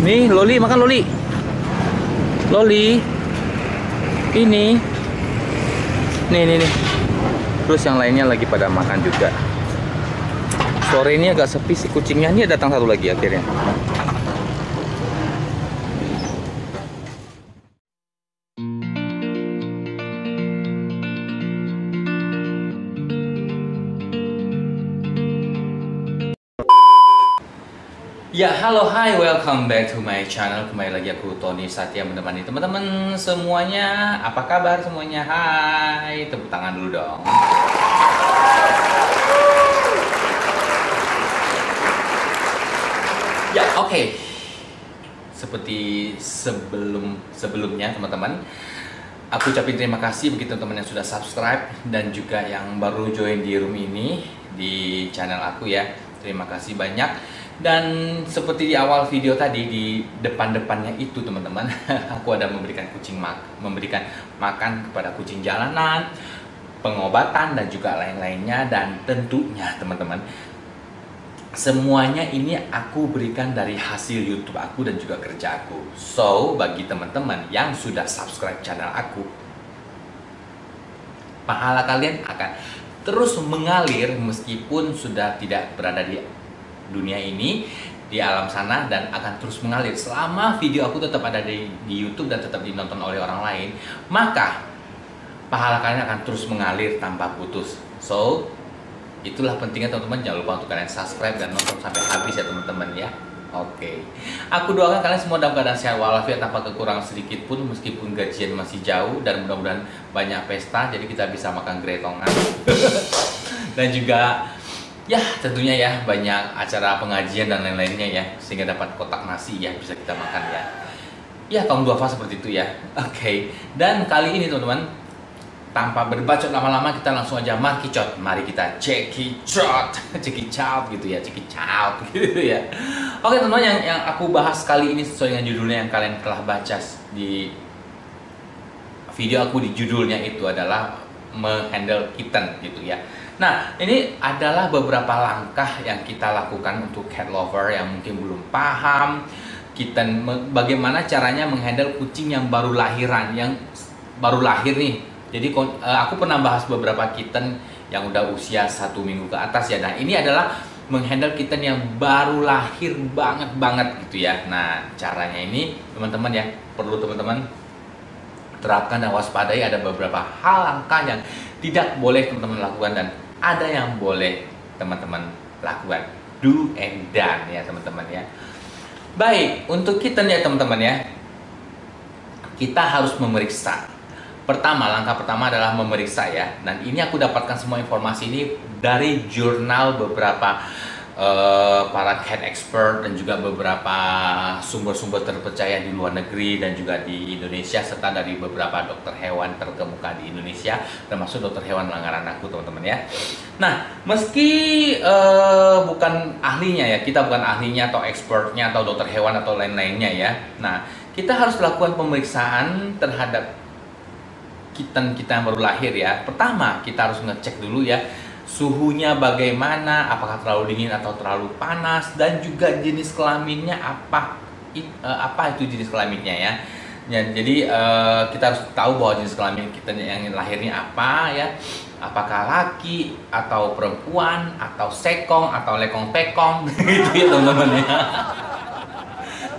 Nih, Loli, makan Loli. Loli. Ini. Nih. Terus yang lainnya lagi pada makan juga. Sore ini agak sepi sih kucingnya. Ini datang satu lagi akhirnya. Ya, halo, hi, welcome back to my channel. Kembali lagi aku Tony Satya menemani teman-teman semuanya. Apa kabar semuanya? Hai, tepuk tangan dulu dong. Ya, oke. Seperti sebelumnya teman-teman, aku ucapin terima kasih bagi teman-teman yang sudah subscribe dan juga yang baru join di room ini di channel aku ya. Terima kasih banyak. Dan seperti di awal video tadi, di depan-depannya itu teman-teman, aku ada memberikan memberikan makan kepada kucing jalanan, pengobatan dan juga lain-lainnya. Dan tentunya teman-teman, semuanya ini aku berikan dari hasil YouTube aku dan juga kerja aku. So, bagi teman-teman yang sudah subscribe channel aku, pahala kalian akan terus mengalir meskipun sudah tidak berada di dunia ini, di alam sana, dan akan terus mengalir selama video aku tetap ada di YouTube dan tetap ditonton oleh orang lain. Maka pahala kalian akan terus mengalir tanpa putus. So, itulah pentingnya teman-teman. Jangan lupa untuk kalian subscribe dan nonton sampai habis ya teman-teman ya. Oke. Aku doakan kalian semua dalam keadaan sehat walafiat tanpa kekurangan sedikit pun, meskipun gajian masih jauh, dan mudah-mudahan banyak pesta jadi kita bisa makan gretongan. Dan juga ya tentunya ya banyak acara pengajian dan lain-lainnya ya, sehingga dapat kotak nasi ya bisa kita makan ya. Ya, kaum duafa seperti itu ya. Oke. Dan kali ini teman-teman, tanpa berbacot lama-lama, kita langsung aja markicot. Mari kita cekicot, cekicot gitu ya, cekicot gitu ya. Oke teman-teman, yang aku bahas kali ini sesuai dengan judulnya yang kalian telah baca di video aku. Di judulnya itu adalah menghandle kitten gitu ya. Nah, ini adalah beberapa langkah yang kita lakukan untuk cat lover yang mungkin belum paham kitten, bagaimana caranya menghandle kucing yang baru lahiran, yang baru lahir nih. Jadi aku pernah bahas beberapa kitten yang udah usia 1 minggu ke atas ya. Nah, ini adalah menghandle kitten yang baru lahir banget gitu ya. Nah, caranya ini teman-teman ya, perlu teman-teman terapkan dan waspadai. Ada beberapa hal langkah yang tidak boleh teman-teman lakukan dan ada yang boleh teman-teman lakukan. Do and done ya teman-teman ya. Baik, untuk kitten ya teman-teman ya, kita harus memeriksa. Langkah pertama adalah memeriksa ya. Dan ini aku dapatkan semua informasi ini dari jurnal beberapa para cat expert dan juga beberapa sumber-sumber terpercaya di luar negeri dan juga di Indonesia, serta dari beberapa dokter hewan terkemuka di Indonesia, termasuk dokter hewan langganan aku teman-teman ya. Nah, meski bukan ahlinya ya, kita bukan ahlinya atau expertnya atau dokter hewan atau lain-lainnya ya. Nah, kita harus lakukan pemeriksaan terhadap kitten kita yang baru lahir ya. Pertama, kita harus ngecek dulu ya suhunya bagaimana, apakah terlalu dingin atau terlalu panas, dan juga jenis kelaminnya apa itu jenis kelaminnya ya. Jadi kita harus tahu bahwa jenis kelamin kita yang lahirnya apa ya, apakah laki atau perempuan atau sekong atau lekong pekong gitu ya teman-teman ya.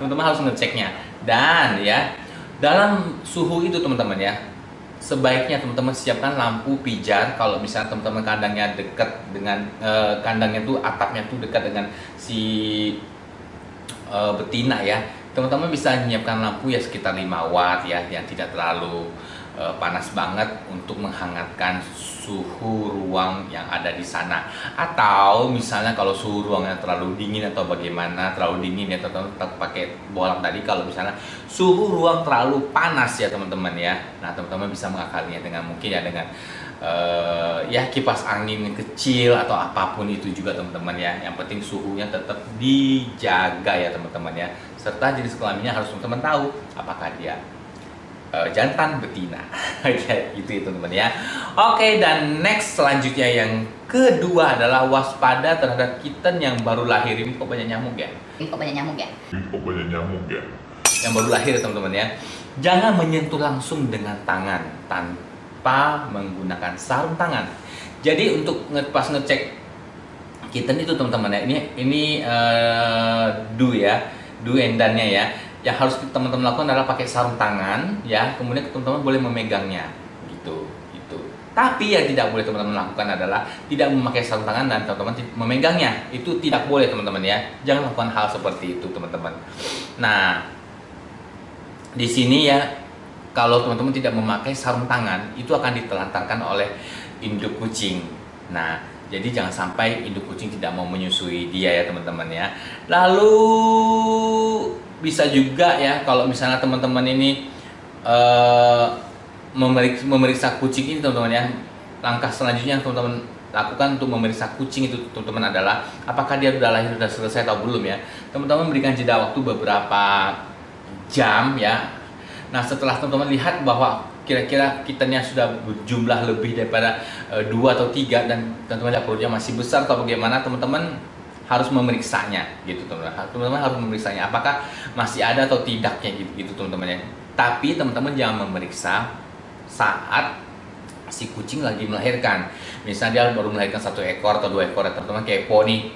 Teman-teman harus ngeceknya. Dan ya, dalam suhu itu teman-teman ya, sebaiknya teman-teman siapkan lampu pijar. Kalau misalnya teman-teman kandangnya dekat dengan kandangnya tuh atapnya tuh dekat dengan si betina ya, teman-teman bisa menyiapkan lampu ya sekitar 5 watt ya, yang tidak terlalu panas banget untuk menghangatkan suhu ruang yang ada di sana. Atau misalnya kalau suhu ruangnya terlalu dingin atau bagaimana, terlalu dingin ya teman-teman pakai bohlam tadi. Kalau misalnya suhu ruang terlalu panas ya teman-teman ya, nah teman-teman bisa mengakalinya dengan mungkin ya dengan ya kipas angin kecil atau apapun itu juga teman-teman ya. Yang penting suhunya tetap dijaga ya teman-teman ya, serta jenis kelaminnya harus teman-teman tahu apakah dia jantan betina. Kayak gitu ya teman-teman ya. Oke, dan next selanjutnya yang kedua adalah waspada terhadap kitten yang baru lahir. Ini kok banyak nyamuk ya? Yang baru lahir ya teman-teman ya. Jangan menyentuh langsung dengan tangan tanpa menggunakan sarung tangan. Jadi untuk pas ngecek kitten itu teman-teman ya, ini do and done-nya ya. Yang harus teman-teman lakukan adalah pakai sarung tangan ya, kemudian teman-teman boleh memegangnya gitu. Tapi yang tidak boleh teman-teman lakukan adalah tidak memakai sarung tangan dan teman-teman memegangnya. Itu tidak boleh teman-teman ya. Jangan lakukan hal seperti itu teman-teman. Nah, di sini ya, kalau teman-teman tidak memakai sarung tangan, itu akan ditelantarkan oleh induk kucing. Nah, jadi jangan sampai induk kucing tidak mau menyusui dia ya teman-teman ya. Lalu bisa juga ya, kalau misalnya teman-teman ini memeriksa kucing ini teman-teman ya, langkah selanjutnya yang teman-teman lakukan untuk memeriksa kucing itu teman-teman adalah apakah dia sudah lahir, sudah selesai atau belum ya. Teman-teman berikan jeda waktu beberapa jam ya. Nah, setelah teman-teman lihat bahwa kira-kira kittennya sudah berjumlah lebih daripada 2 atau 3 dan teman-teman lihat perutnya masih besar atau bagaimana, teman-teman harus memeriksanya gitu teman-teman. Teman-teman harus memeriksanya apakah masih ada atau tidaknya gitu teman-teman ya. Tapi teman-teman jangan memeriksa saat si kucing lagi melahirkan. Misalnya dia baru melahirkan 1 ekor atau 2 ekor ya teman-teman, kepo nih,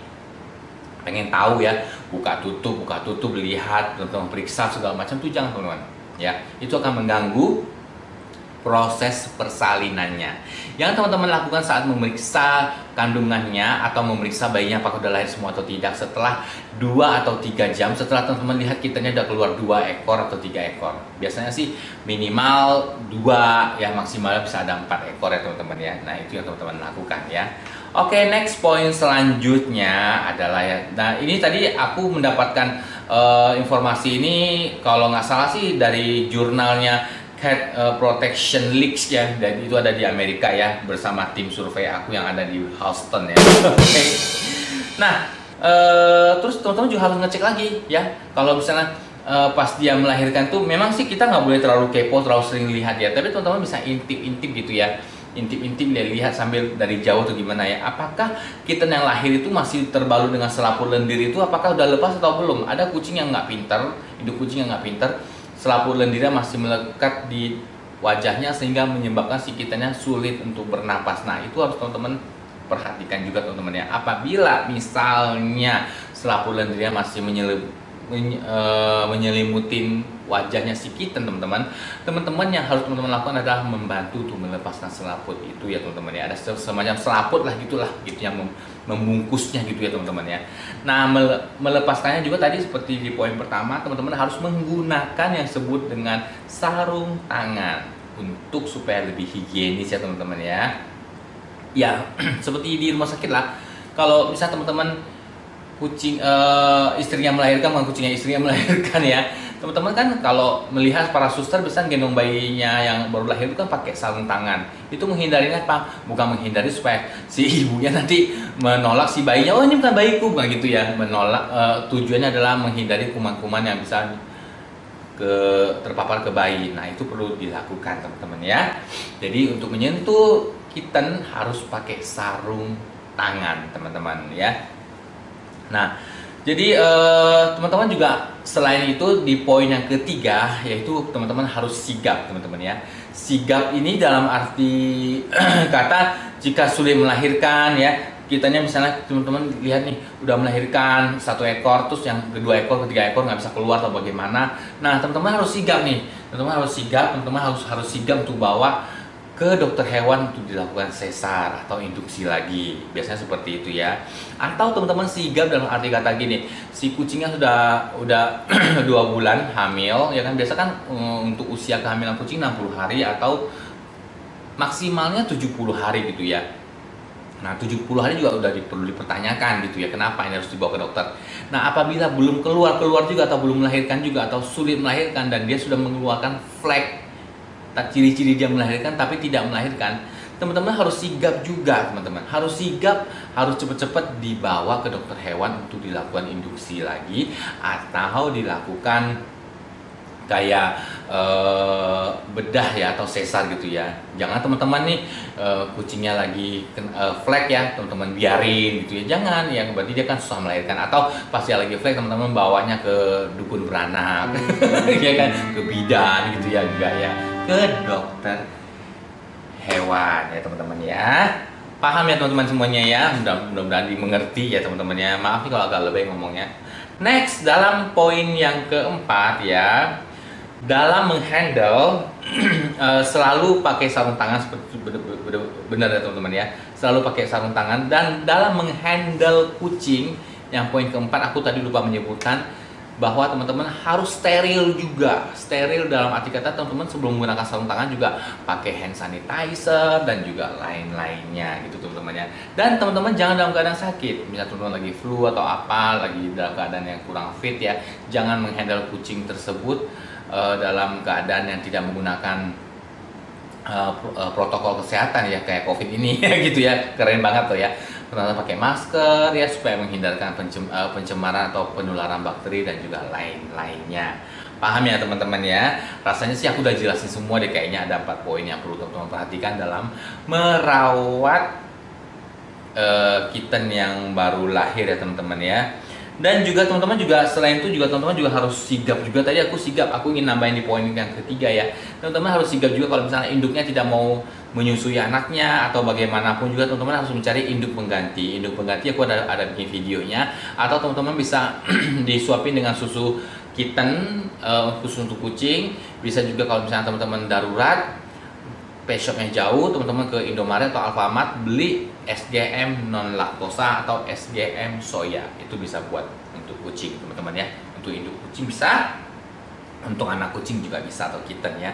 pengen tahu ya, buka tutup lihat, teman-teman periksa segala macam, tuh jangan teman-teman ya. Itu akan mengganggu proses persalinannya. Yang teman-teman lakukan saat memeriksa kandungannya atau memeriksa bayinya apakah udah lahir semua atau tidak setelah 2 atau 3 jam setelah teman-teman lihat kittennya udah keluar 2 ekor atau 3 ekor. Biasanya sih minimal 2 ya, maksimal bisa ada 4 ekor ya teman-teman ya. Nah, itu yang teman-teman lakukan ya. Oke, next point selanjutnya adalah ya. Nah, ini tadi aku mendapatkan informasi ini kalau nggak salah sih dari jurnalnya Cat Protection Leaks ya, dan itu ada di Amerika ya, bersama tim survei aku yang ada di Houston ya. Oke. Nah, terus teman-teman juga harus ngecek lagi ya, kalau misalnya pas dia melahirkan tuh, memang sih kita nggak boleh terlalu kepo, terlalu sering lihat ya, tapi teman-teman bisa intip-intip gitu ya, intip-intip lihat sambil dari jauh tuh gimana ya, apakah kitten yang lahir itu masih terbalut dengan selaput lendir itu, apakah udah lepas atau belum. Ada kucing yang nggak pinter, induk kucing yang nggak pinter, selaput lendirnya masih melekat di wajahnya sehingga menyebabkan si kittennya sulit untuk bernapas. Nah, itu harus teman-teman perhatikan juga teman-teman ya. Apabila misalnya selaput lendirnya masih menyelimutin wajahnya si kitten teman-teman yang harus teman-teman lakukan adalah membantu untuk melepaskan selaput itu ya teman-teman ya. Ada semacam selaput lah gitu yang membungkusnya gitu ya teman-teman ya. Nah, melepaskannya juga tadi seperti di poin pertama, teman-teman harus menggunakan yang disebut dengan sarung tangan untuk supaya lebih higienis ya teman-teman ya. Ya, seperti di rumah sakit lah. Kalau misalnya teman-teman kucing istrinya melahirkan, bukan kucingnya, istrinya melahirkan ya. Teman-teman kan kalau melihat para suster bisa gendong bayinya yang baru lahir itu kan pakai sarung tangan. Itu menghindarinya apa? Bukan menghindari supaya si ibunya nanti menolak si bayinya, oh ini bukan bayiku, bukan gitu ya. Menolak, tujuannya adalah menghindari kuman-kuman yang bisa terpapar ke bayi. Nah, itu perlu dilakukan teman-teman ya. Jadi untuk menyentuh kitten harus pakai sarung tangan teman-teman ya. Nah, jadi teman-teman juga selain itu di poin yang ketiga, yaitu teman-teman harus sigap teman-teman ya. Sigap ini dalam arti kata jika sulit melahirkan ya, kitanya misalnya teman-teman lihat nih udah melahirkan 1 ekor, terus yang kedua ekor, ketiga ekor nggak bisa keluar atau bagaimana. Nah, teman-teman harus sigap nih, teman-teman harus sigap untuk bawa ke dokter hewan untuk dilakukan sesar atau induksi lagi, biasanya seperti itu ya. Atau teman-teman sigap dalam arti kata gini, si kucingnya udah 2 bulan hamil ya kan, biasa kan untuk usia kehamilan kucing 60 hari atau maksimalnya 70 hari gitu ya. Nah, 70 hari juga udah perlu dipertanyakan gitu ya, kenapa ini harus dibawa ke dokter. Nah, apabila belum keluar juga atau belum melahirkan juga atau sulit melahirkan dan dia sudah mengeluarkan flag, ciri-ciri dia melahirkan tapi tidak melahirkan, teman-teman harus sigap juga teman-teman. Harus sigap, harus cepat-cepat dibawa ke dokter hewan untuk dilakukan induksi lagi atau dilakukan kayak bedah ya atau sesar gitu ya. Jangan teman-teman nih kucingnya lagi flek ya teman-teman biarin gitu ya, jangan ya, berarti dia kan susah melahirkan. Atau pas dia lagi flek teman-teman bawanya ke dukun beranak ya kan, ke bidan gitu ya, enggak ya, ke dokter hewan ya teman-teman ya. Paham ya teman-teman semuanya ya, mudah-mudahan dimengerti ya teman-teman ya. Maaf nih kalau agak lebih ngomongnya. Next, dalam poin yang keempat ya, dalam menghandle selalu pakai sarung tangan, seperti benar ya teman-teman ya, selalu pakai sarung tangan. Dan dalam menghandle kucing, yang poin keempat aku tadi lupa menyebutkan bahwa teman-teman harus steril juga. Steril dalam arti kata teman-teman sebelum menggunakan sarung tangan juga pakai hand sanitizer dan juga lain-lainnya gitu teman-teman ya. Dan teman-teman jangan dalam keadaan sakit, misalnya teman-teman lagi flu atau apa, lagi dalam keadaan yang kurang fit ya, jangan menghandle kucing tersebut dalam keadaan yang tidak menggunakan protokol kesehatan ya, kayak COVID ini gitu ya, keren banget tuh ya. Teman-teman pakai masker ya supaya menghindarkan pencemaran atau penularan bakteri dan juga lain-lainnya. Paham ya teman-teman ya? Rasanya sih aku udah jelasin semua deh, kayaknya ada 4 poin yang perlu teman-teman perhatikan dalam merawat kitten yang baru lahir ya teman-teman ya. Dan juga teman-teman juga selain itu juga teman-teman juga harus sigap juga. Tadi aku sigap, aku ingin nambahin di poin yang ketiga ya. Teman-teman harus sigap juga kalau misalnya induknya tidak mau menyusui anaknya atau bagaimanapun juga teman-teman harus mencari induk pengganti. Induk pengganti aku ada bikin videonya, atau teman-teman bisa disuapin dengan susu kitten khusus untuk kucing. Bisa juga kalau misalnya teman-teman darurat, pet shopnya jauh, teman-teman ke Indomaret atau Alfamart beli SGM non laktosa atau SGM soya. Itu bisa buat untuk kucing teman-teman ya. Untuk induk kucing bisa, untuk anak kucing juga bisa, atau kitten ya.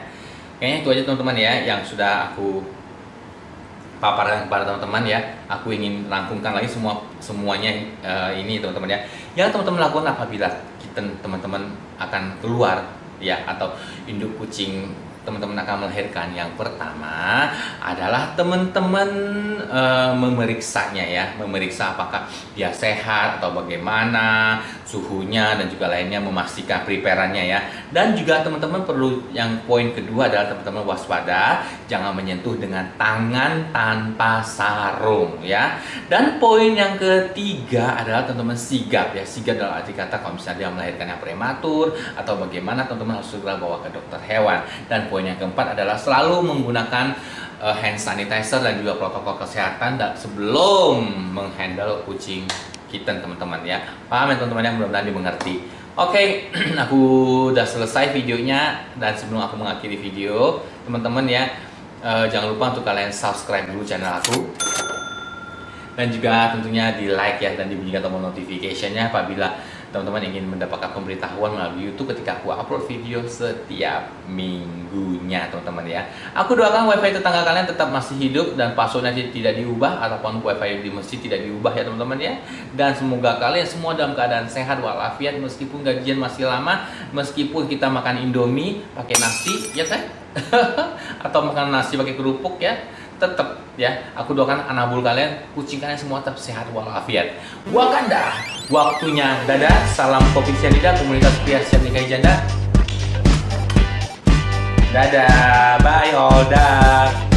Kayaknya itu aja teman-teman ya yang sudah aku paparkan kepada teman-teman ya. Aku ingin rangkumkan lagi semuanya ini teman-teman ya. Yang teman-teman lakukan apabila kitten teman-teman akan keluar ya, atau induk kucing teman-teman akan melahirkan. Yang pertama adalah teman-teman memeriksanya ya, memeriksa apakah dia sehat atau bagaimana suhunya dan juga lainnya, memastikan preparannya ya. Dan juga teman-teman perlu, yang poin kedua adalah teman-teman waspada, jangan menyentuh dengan tangan tanpa sarung ya. Dan poin yang ketiga adalah teman-teman sigap ya. Sigap dalam arti kata kalau misalnya dia melahirkan yang prematur atau bagaimana, teman-teman harus segera bawa ke dokter hewan. Dan poin yang keempat adalah selalu menggunakan hand sanitizer dan juga protokol kesehatan sebelum menghandle kucing kitten teman-teman ya. Paham ya teman-teman, yang mudah-mudahan dimengerti. Oke, aku udah selesai videonya, dan sebelum aku mengakhiri video teman-teman ya, jangan lupa untuk kalian subscribe dulu channel aku, dan juga tentunya di like ya, dan dibunyikan tombol notification-nya apabila teman-teman ingin mendapatkan pemberitahuan melalui YouTube ketika aku upload video setiap minggunya teman-teman ya. Aku doakan wifi tetangga kalian tetap masih hidup dan passwordnya tidak diubah, ataupun wifi di masjid tidak diubah ya teman-teman ya. Dan semoga kalian semua dalam keadaan sehat walafiat, meskipun gajian masih lama, meskipun kita makan Indomie pakai nasi ya kan atau makan nasi pakai kerupuk ya, tetap ya, aku doakan anabul kalian, kucing kalian semua tetap sehat walafiat. Wakanda, waktunya dadah. Salam Kopi Cyanida, komunitas pria siap nikahi janda. Dadah, bye all, dah.